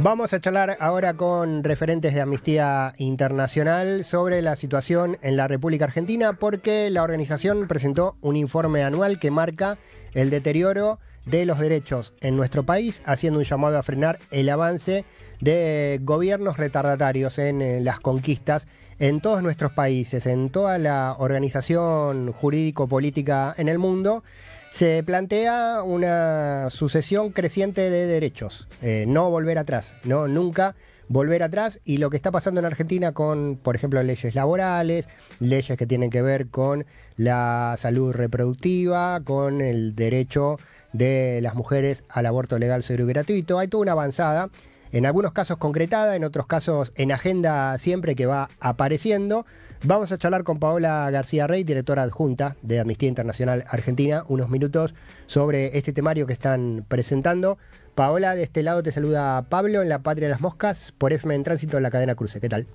Vamos a charlar ahora con referentes de Amnistía Internacional sobre la situación en la República Argentina, porque la organización presentó un informe anual que marca el deterioro de los derechos en nuestro país, haciendo un llamado a frenar el avance de gobiernos retardatarios en las conquistas en todos nuestros países, en toda la organización jurídico-política en el mundo. Se plantea una sucesión creciente de derechos, no volver atrás, no nunca volver atrás, y lo que está pasando en Argentina con, por ejemplo, leyes laborales, leyes que tienen que ver con la salud reproductiva, con el derecho de las mujeres al aborto legal, seguro y gratuito. Hay toda una avanzada, en algunos casos concretada, en otros casos en agenda siempre que va apareciendo. Vamos a charlar con Paola García Rey, directora adjunta de Amnistía Internacional Argentina, unos minutos sobre este temario que están presentando. Paola, de este lado te saluda Pablo en La Patria de las Moscas, por FM en Tránsito en la cadena Cruce. ¿Qué tal?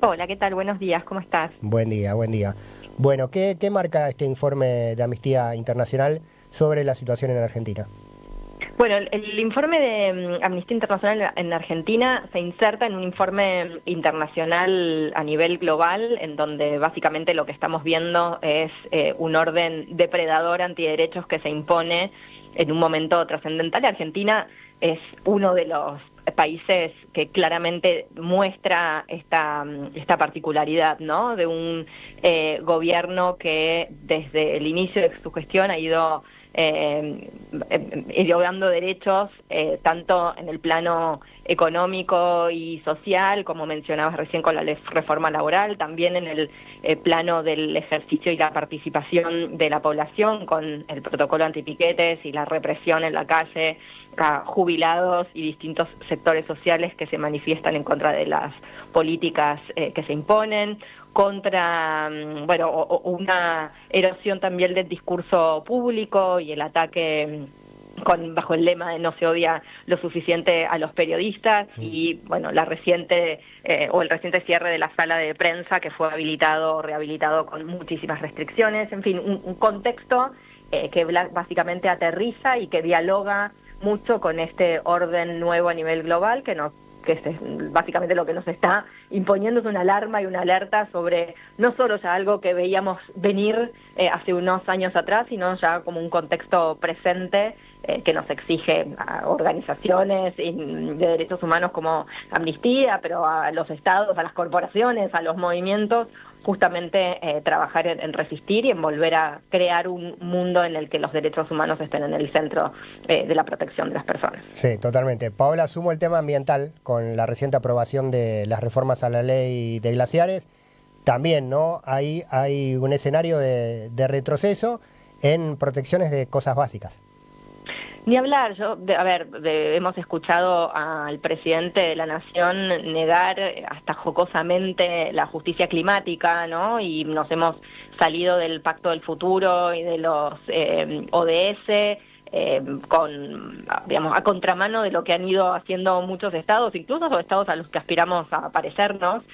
Hola, ¿qué tal? Buenos días, ¿cómo estás? Buen día, buen día. Bueno, ¿qué marca este informe de Amnistía Internacional sobre la situación en Argentina? Bueno, el informe de Amnistía Internacional en Argentina se inserta en un informe internacional a nivel global, en donde básicamente lo que estamos viendo es un orden depredador antiderechos que se impone en un momento trascendental. Argentina es uno de los países que claramente muestra esta particularidad, ¿no? De un gobierno que desde el inicio de su gestión ha ido ideogrando derechos tanto en el plano económico y social, como mencionabas recién con la reforma laboral, también en el plano del ejercicio y la participación de la población con el protocolo antipiquetes y la represión en la calle a jubilados y distintos sectores sociales que se manifiestan en contra de las políticas que se imponen, contra, una erosión también del discurso público y el ataque bajo el lema de no se odia lo suficiente a los periodistas, y bueno, el reciente cierre de la sala de prensa, que fue rehabilitado con muchísimas restricciones. En fin, un contexto que básicamente aterriza y que dialoga mucho con este orden nuevo a nivel global que básicamente lo que nos está imponiendo es una alarma y una alerta sobre no solo ya algo que veíamos venir hace unos años atrás, sino ya como un contexto presente que nos exige a organizaciones de derechos humanos como Amnistía, pero a los estados, a las corporaciones, a los movimientos, justamente trabajar en resistir y en volver a crear un mundo en el que los derechos humanos estén en el centro de la protección de las personas. Sí, totalmente. Paola, sumo el tema ambiental con la reciente aprobación de las reformas a la ley de glaciares. También, ¿no? Hay un escenario de retroceso en protecciones de cosas básicas. Ni hablar, hemos escuchado al presidente de la Nación negar hasta jocosamente la justicia climática, ¿no? Y nos hemos salido del Pacto del Futuro y de los ODS, a contramano de lo que han ido haciendo muchos estados, incluso los estados a los que aspiramos a parecernos,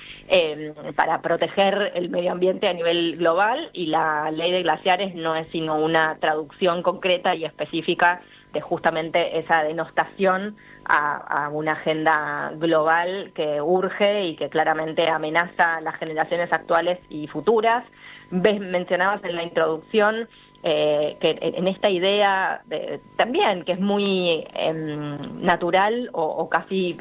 para proteger el medio ambiente a nivel global, y la ley de glaciares no es sino una traducción concreta y específica de justamente esa denostación a una agenda global que urge y que claramente amenaza a las generaciones actuales y futuras. Mencionabas en la introducción que en esta idea también, que es muy natural o casi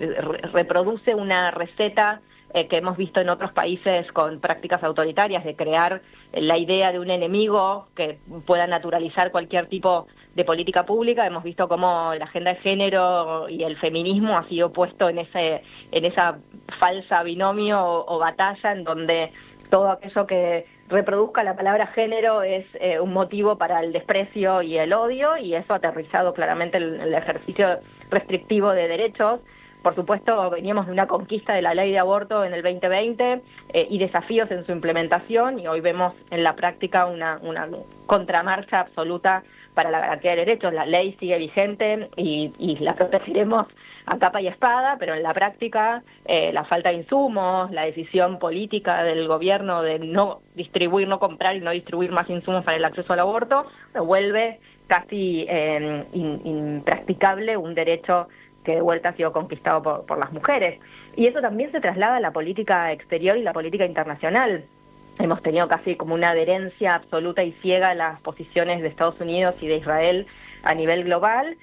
reproduce una receta que hemos visto en otros países con prácticas autoritarias, de crear la idea de un enemigo que pueda naturalizar cualquier tipo de política pública. Hemos visto cómo la agenda de género y el feminismo ha sido puesto en esa falsa binomio o batalla, en donde todo aquello que reproduzca la palabra género es un motivo para el desprecio y el odio, y eso ha aterrizado claramente el ejercicio restrictivo de derechos. Por supuesto, veníamos de una conquista de la ley de aborto en el 2020 y desafíos en su implementación, y hoy vemos en la práctica una contramarcha absoluta para la garantía de derechos. La ley sigue vigente y la protegeremos a capa y espada, pero en la práctica la falta de insumos, la decisión política del gobierno de no comprar y no distribuir más insumos para el acceso al aborto, vuelve casi impracticable un derecho que de vuelta ha sido conquistado por las mujeres. Y eso también se traslada a la política exterior y la política internacional. Hemos tenido casi como una adherencia absoluta y ciega a las posiciones de Estados Unidos y de Israel a nivel global,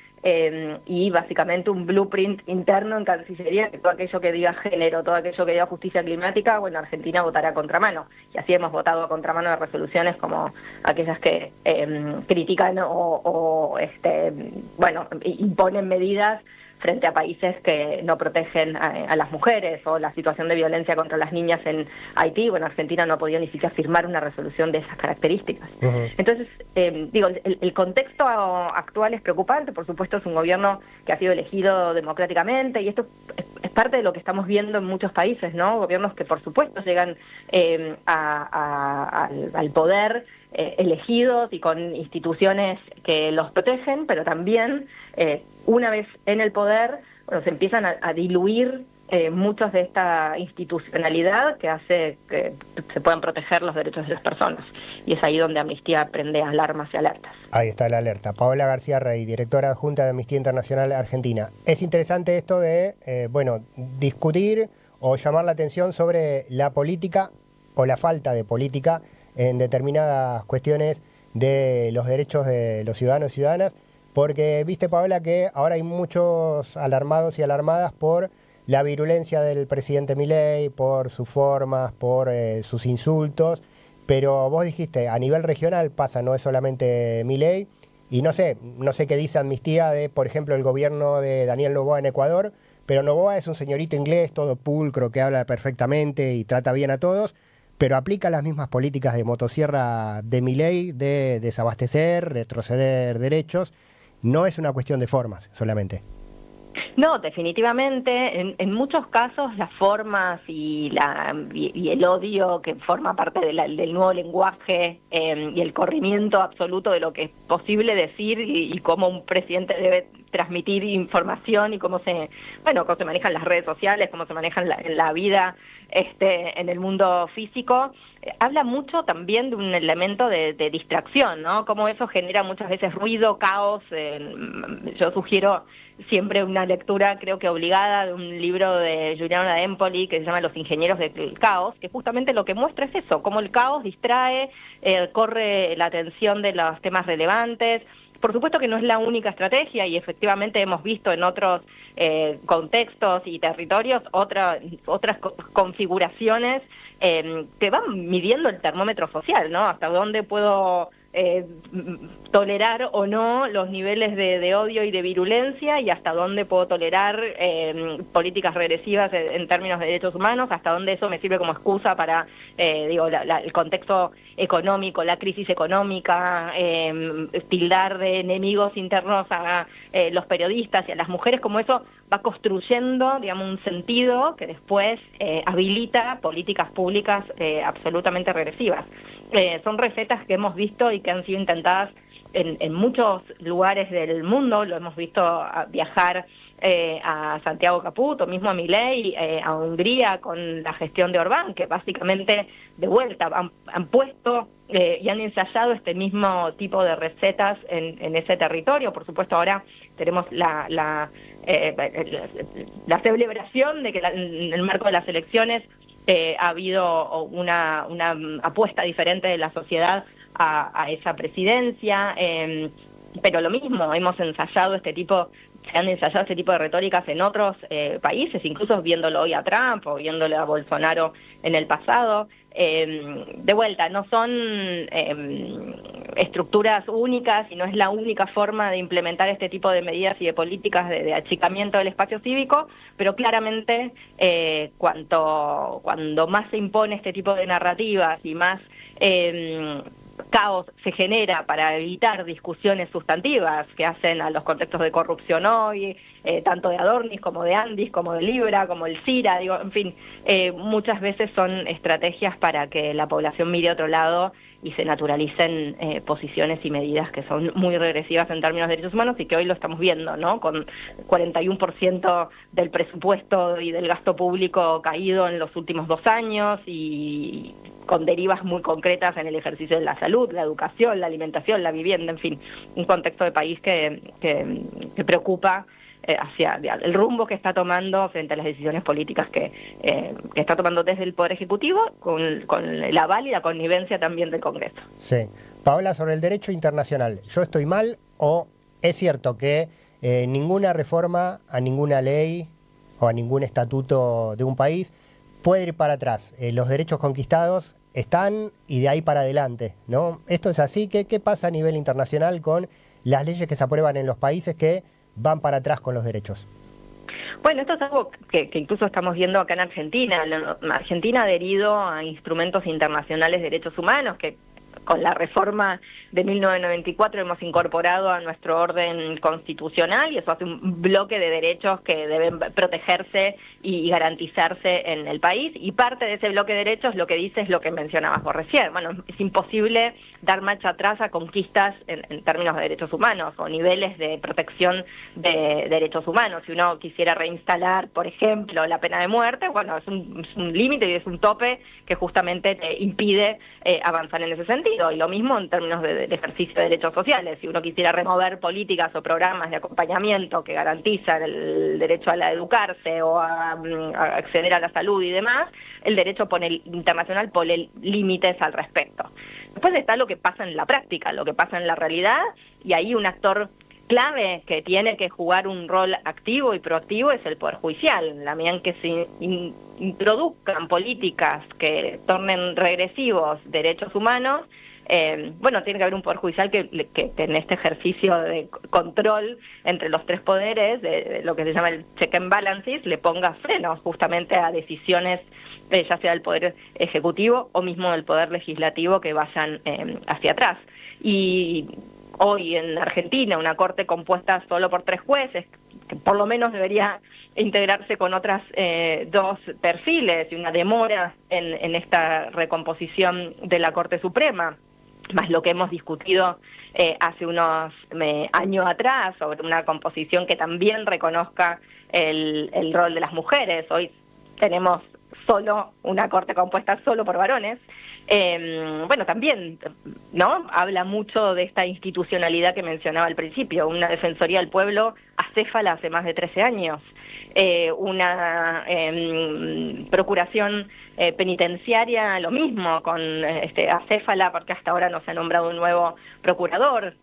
y básicamente un blueprint interno en Cancillería, que todo aquello que diga género, todo aquello que diga justicia climática, bueno, Argentina votará a contramano. Y así hemos votado a contramano de resoluciones como aquellas que critican bueno, imponen medidas frente a países que no protegen a las mujeres, o la situación de violencia contra las niñas en Haití. Bueno, Argentina no ha podido ni siquiera firmar una resolución de esas características. Entonces, el contexto actual es preocupante. Por supuesto, es un gobierno que ha sido elegido democráticamente, y esto es parte de lo que estamos viendo en muchos países, ¿no? Gobiernos que, por supuesto, llegan al poder elegidos y con instituciones que los protegen, pero también una vez en el poder, bueno, se empiezan a diluir muchos de esta institucionalidad que hace que se puedan proteger los derechos de las personas. Y es ahí donde Amnistía prende alarmas y alertas. Ahí está la alerta. Paola García Rey, directora adjunta de Amnistía Internacional Argentina. Es interesante esto de, discutir o llamar la atención sobre la política o la falta de política en determinadas cuestiones de los derechos de los ciudadanos y ciudadanas, porque viste, Paola, que ahora hay muchos alarmados y alarmadas por la virulencia del presidente Milei, por sus formas, por sus insultos, pero vos dijiste, a nivel regional pasa, no es solamente Milei, y no sé qué dice Amnistía de, por ejemplo, el gobierno de Daniel Noboa en Ecuador, pero Noboa es un señorito inglés, todo pulcro, que habla perfectamente y trata bien a todos, pero aplica las mismas políticas de motosierra de Milei, de desabastecer, retroceder derechos. No es una cuestión de formas solamente. No, definitivamente, en muchos casos las formas y el odio que forma parte del nuevo lenguaje, y el corrimiento absoluto de lo que es posible decir y cómo un presidente debe transmitir información, y cómo se manejan las redes sociales, cómo se manejan en la vida en el mundo físico, habla mucho también de un elemento de distracción, ¿no? Cómo eso genera muchas veces ruido, caos. Yo sugiero siempre una lectura, creo que obligada, de un libro de Giuliano da Empoli que se llama Los ingenieros del caos, que justamente lo que muestra es eso, cómo el caos distrae, corre la atención de los temas relevantes. Por supuesto que no es la única estrategia, y efectivamente hemos visto en otros contextos y territorios otras configuraciones que van midiendo el termómetro social, ¿no? Hasta dónde puedo tolerar o no los niveles de odio y de virulencia, y hasta dónde puedo tolerar políticas regresivas en términos de derechos humanos, hasta dónde eso me sirve como excusa para, el contexto económico, la crisis económica, tildar de enemigos internos a los periodistas y a las mujeres, como eso va construyendo, digamos, un sentido que después habilita políticas públicas absolutamente regresivas. Son recetas que hemos visto y que han sido intentadas en muchos lugares del mundo. Lo hemos visto viajar a Santiago Caputo, mismo a Milei, a Hungría con la gestión de Orbán, que básicamente de vuelta han puesto y han ensayado este mismo tipo de recetas en ese territorio. Por supuesto, ahora tenemos la celebración de que en el marco de las elecciones ha habido una apuesta diferente de la sociedad a esa presidencia, pero lo mismo, se han ensayado este tipo de retóricas en otros países, incluso viéndolo hoy a Trump o viéndolo a Bolsonaro en el pasado. De vuelta, no son estructuras únicas y no es la única forma de implementar este tipo de medidas y de políticas de achicamiento del espacio cívico, pero claramente cuando más se impone este tipo de narrativas y más caos se genera para evitar discusiones sustantivas que hacen a los contextos de corrupción hoy, tanto de Adornis como de Andis, como de Libra, como el CIRA, en fin, muchas veces son estrategias para que la población mire a otro lado y se naturalicen posiciones y medidas que son muy regresivas en términos de derechos humanos, y que hoy lo estamos viendo, ¿no? Con 41% del presupuesto y del gasto público caído en los últimos 2 años, y con derivas muy concretas en el ejercicio de la salud, la educación, la alimentación, la vivienda, en fin, un contexto de país que preocupa hacia el rumbo que está tomando frente a las decisiones políticas que está tomando desde el Poder Ejecutivo, con la aval y la connivencia también del Congreso. Sí. Paola, sobre el derecho internacional, ¿yo estoy mal o es cierto que ninguna reforma a ninguna ley o a ningún estatuto de un país puede ir para atrás? Los derechos conquistados están y de ahí para adelante, ¿no? ¿Esto es así? ¿Qué pasa a nivel internacional con las leyes que se aprueban en los países que van para atrás con los derechos? Bueno, esto es algo que incluso estamos viendo acá en Argentina. Argentina ha adherido a instrumentos internacionales de derechos humanos que con la reforma de 1994 hemos incorporado a nuestro orden constitucional, y eso hace un bloque de derechos que deben protegerse y garantizarse en el país, y parte de ese bloque de derechos lo que dice es lo que mencionabas vos recién. Bueno, es imposible dar marcha atrás a conquistas en términos de derechos humanos o niveles de protección de derechos humanos. Si uno quisiera reinstalar, por ejemplo, la pena de muerte, bueno, es un límite y es un tope que justamente te impide avanzar en ese sentido. Y lo mismo en términos del ejercicio de derechos sociales. Si uno quisiera remover políticas o programas de acompañamiento que garantizan el derecho a educarse o a acceder a la salud y demás, el derecho internacional pone límites al respecto. Después está lo que pasa en la práctica, lo que pasa en la realidad, y ahí un actor clave que tiene que jugar un rol activo y proactivo es el Poder Judicial. En la medida en que se introduzcan políticas que tornen regresivos derechos humanos, bueno, tiene que haber un Poder Judicial que en este ejercicio de control entre los tres poderes, de lo que se llama el check and balances, le ponga frenos justamente a decisiones, ya sea del Poder Ejecutivo o mismo del Poder Legislativo, que vayan hacia atrás. Y hoy en Argentina una corte compuesta solo por 3 jueces, que por lo menos debería integrarse con otras 2 perfiles, y una demora en esta recomposición de la Corte Suprema, más lo que hemos discutido hace unos años atrás sobre una composición que también reconozca el rol de las mujeres. Hoy tenemos solo una corte compuesta solo por varones. Bueno, también, ¿no? Habla mucho de esta institucionalidad que mencionaba al principio, una Defensoría del Pueblo acéfala hace más de 13 años, una Procuración Penitenciaria, lo mismo, con acéfala, porque hasta ahora no se ha nombrado un nuevo procurador,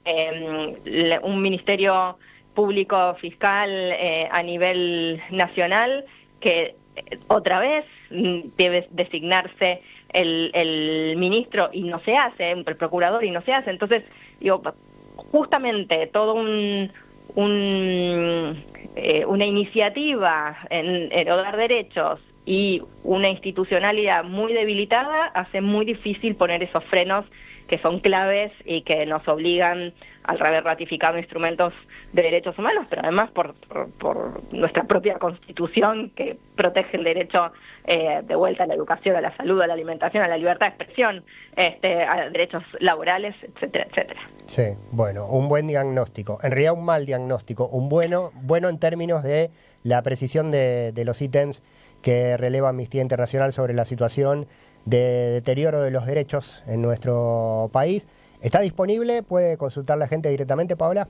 un Ministerio Público Fiscal a nivel nacional que otra vez debe designarse el ministro y no se hace, el procurador y no se hace. Entonces, digo, justamente todo una iniciativa en erodar derechos y una institucionalidad muy debilitada hace muy difícil poner esos frenos que son claves y que nos obligan al haber ratificado instrumentos de derechos humanos, pero además por nuestra propia Constitución, que protege el derecho de vuelta a la educación, a la salud, a la alimentación, a la libertad de expresión, a derechos laborales, etcétera, etcétera. Sí, bueno, un buen diagnóstico, en realidad un mal diagnóstico, un bueno en términos de la precisión de los ítems que releva Amnistía Internacional sobre la situación de deterioro de los derechos en nuestro país. ¿Está disponible? ¿Puede consultar la gente directamente, Paola?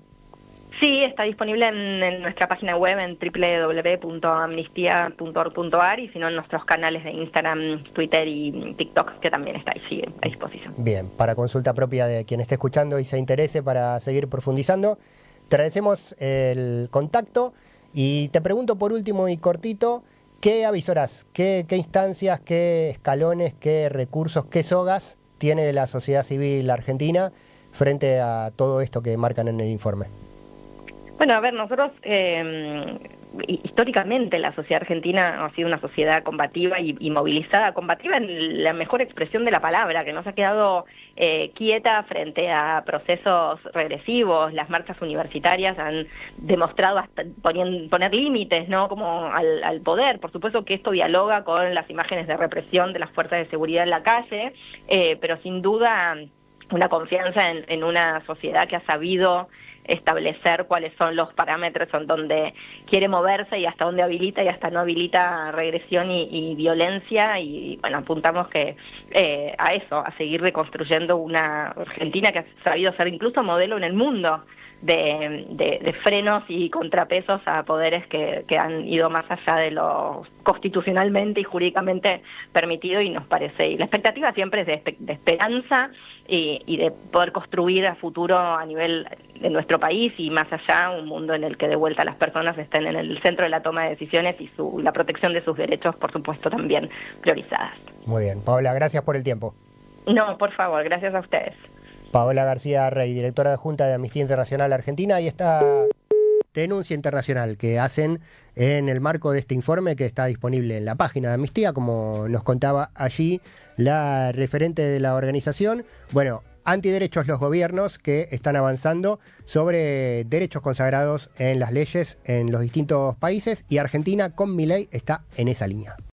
Sí, está disponible en nuestra página web en www.amnistia.org.ar, y si no en nuestros canales de Instagram, Twitter y TikTok, que también está ahí a disposición. Bien, para consulta propia de quien esté escuchando y se interese para seguir profundizando. Te agradecemos el contacto y te pregunto por último y cortito, ¿qué avisoras, qué instancias, qué escalones, qué recursos, qué sogas tiene la sociedad civil argentina frente a todo esto que marcan en el informe? Bueno, a ver, nosotros históricamente la sociedad argentina ha sido una sociedad combativa y movilizada, combativa en la mejor expresión de la palabra, que no se ha quedado quieta frente a procesos regresivos. Las marchas universitarias han demostrado hasta poner límites, ¿no?, como al poder. Por supuesto que esto dialoga con las imágenes de represión de las fuerzas de seguridad en la calle, pero sin duda una confianza en una sociedad que ha sabido establecer cuáles son los parámetros en donde quiere moverse y hasta dónde habilita y hasta no habilita regresión y violencia, y bueno, apuntamos que a eso, a seguir reconstruyendo una Argentina que ha sabido ser incluso modelo en el mundo de frenos y contrapesos a poderes que han ido más allá de lo constitucionalmente y jurídicamente permitido, y nos parece, y la expectativa siempre es de esperanza y de poder construir a futuro a nivel de nuestro país y más allá un mundo en el que de vuelta las personas estén en el centro de la toma de decisiones y la protección de sus derechos, por supuesto, también priorizadas. Muy bien, Paola, gracias por el tiempo. No, por favor, gracias a ustedes. Paola García Rey, directora adjunta de Amnistía Internacional Argentina, y esta denuncia internacional que hacen en el marco de este informe que está disponible en la página de Amnistía, como nos contaba allí la referente de la organización. Bueno, antiderechos los gobiernos que están avanzando sobre derechos consagrados en las leyes en los distintos países, y Argentina con Milei está en esa línea.